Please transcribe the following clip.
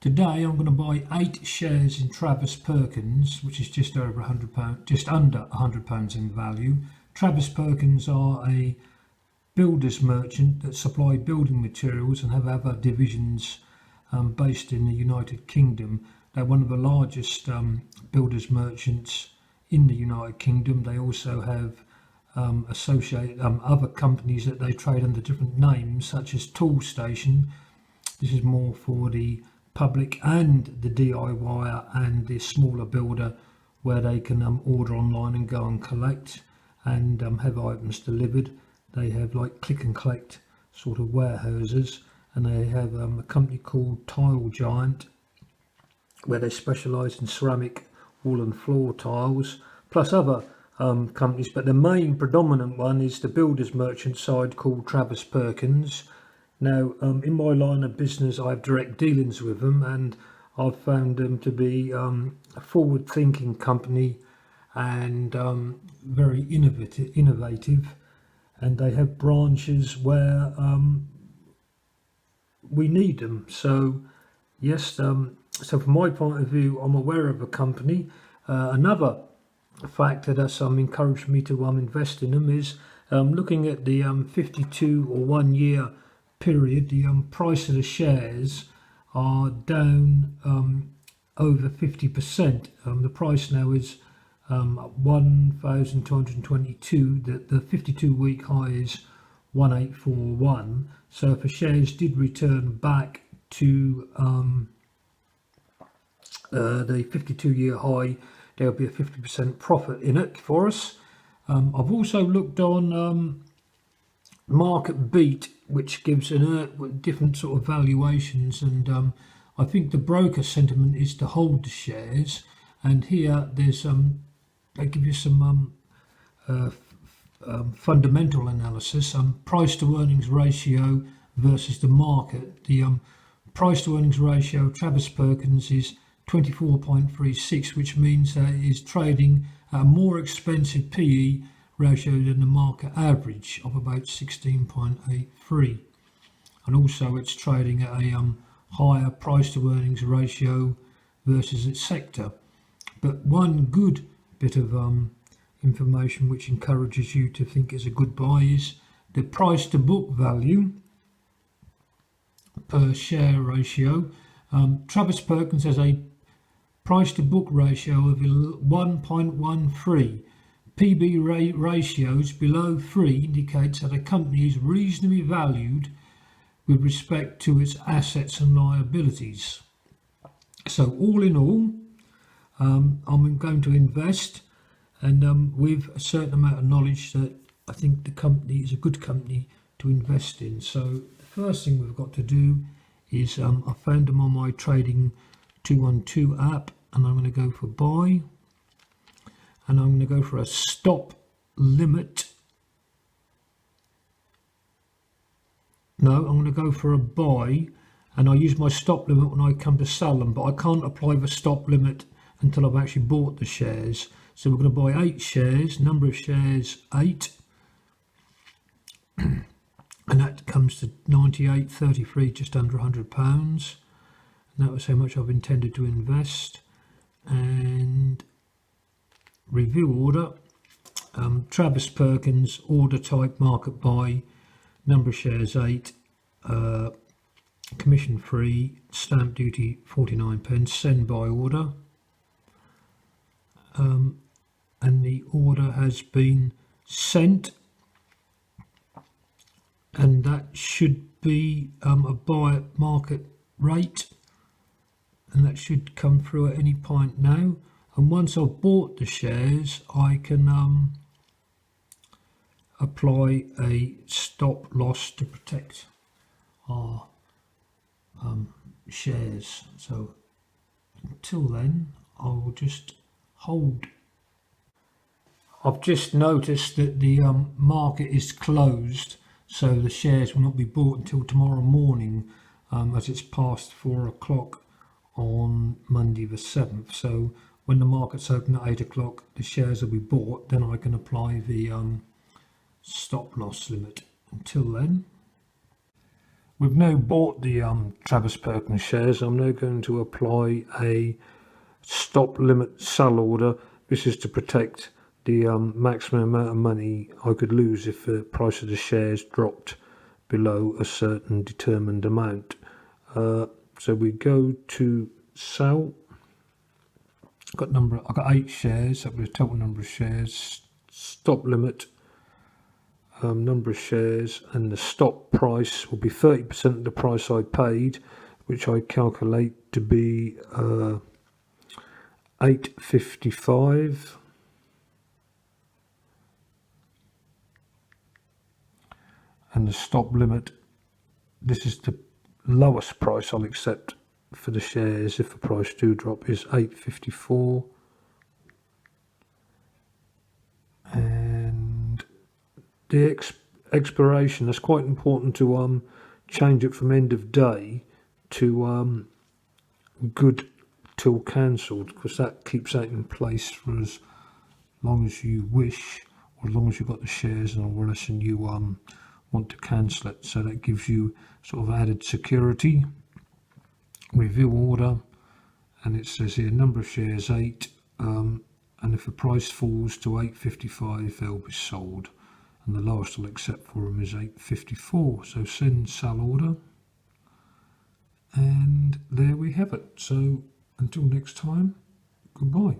Today I'm going to buy 8 shares in Travis Perkins, which is just over £100, just under £100 in value. Travis Perkins are a builders merchant that supply building materials and have other divisions based in the United Kingdom. They're one of the largest builders merchants in the United Kingdom. They also have associated other companies that they trade under different names, such as Toolstation. This is more for the public and the DIY and the smaller builder, where they can order online and go and collect and have items delivered. They have like click and collect sort of warehouses, and they have a company called Tile Giant, where they specialise in ceramic wall and floor tiles, plus other companies, but the main predominant one is the builders merchant side called Travis Perkins. Now, in my line of business, I have direct dealings with them, and I've found them to be a forward-thinking company and very innovative, and they have branches where we need them. So, yes, so from my point of view, I'm aware of a company. Another factor that's encouraged me to invest in them is looking at the 52 or 1 year period. The price of the shares are down over 50%. The price now is 1,222. The 52-week high is 1841. So if the shares did return back to the 52-year high, there will be a 50% profit in it for us. I've also looked on Market Beat, which gives different sort of valuations, and I think the broker sentiment is to hold the shares. And here there's they give you some fundamental analysis. Price to earnings ratio versus the market. The price to earnings ratio Travis Perkins is 24.36, which means that it is trading at a more expensive PE ratio than the market average of about 16.83, and also it's trading at a higher price to earnings ratio versus its sector. But one good bit of information which encourages you to think it's a good buy is the price to book value per share ratio. Travis Perkins has a price to book ratio of 1.13. PB ratios below 3 indicates that a company is reasonably valued with respect to its assets and liabilities. So all in all, I'm going to invest, and with a certain amount of knowledge that I think the company is a good company to invest in. So the first thing we've got to do is I found them on my Trading 212 app, and I'm going to go for buy. And I'm going to go for a stop limit. No, I'm going to go for a buy, and I use my stop limit when I come to sell them, but I can't apply the stop limit until I've actually bought the shares. So we're going to buy 8 shares, number of shares 8, and that comes to 98.33, just under £100. And that was how much I've intended to invest. And review order, Travis Perkins, order type market buy, number of shares 8, commission free, stamp duty 49p, send by order, and the order has been sent, and that should be a buy at market rate, and that should come through at any point now. And once I've bought the shares, I can apply a stop loss to protect our shares. So until then, I will just hold. I've just noticed that the market is closed, so the shares will not be bought until tomorrow morning, as it's past 4 o'clock on Monday the 7th. So when the market's open at 8 o'clock, the shares will be bought, then I can apply the stop loss limit. Until then, We've now bought the Travis Perkins shares. I'm now going to apply a stop limit sell order. This is to protect the maximum amount of money I could lose if the price of the shares dropped below a certain determined amount. So we go to sell. I've got 8 shares. That was the total number of shares. Stop limit, number of shares, and the stop price will be 30% of the price I paid, which I calculate to be $8.55. And the stop limit, this is the lowest price I'll accept for the shares if the price do drop, is $8.54. And the expiration, that's quite important to change it from end of day to good till cancelled, because that keeps that in place for as long as you wish, or as long as you've got the shares, and unless you want to cancel it. So that gives you sort of added security. Review order, and it says here number of shares 8, and if the price falls to $8.55 they'll be sold, and the lowest I'll accept for them is $8.54. So send sell order, and there we have it. So until next time, goodbye.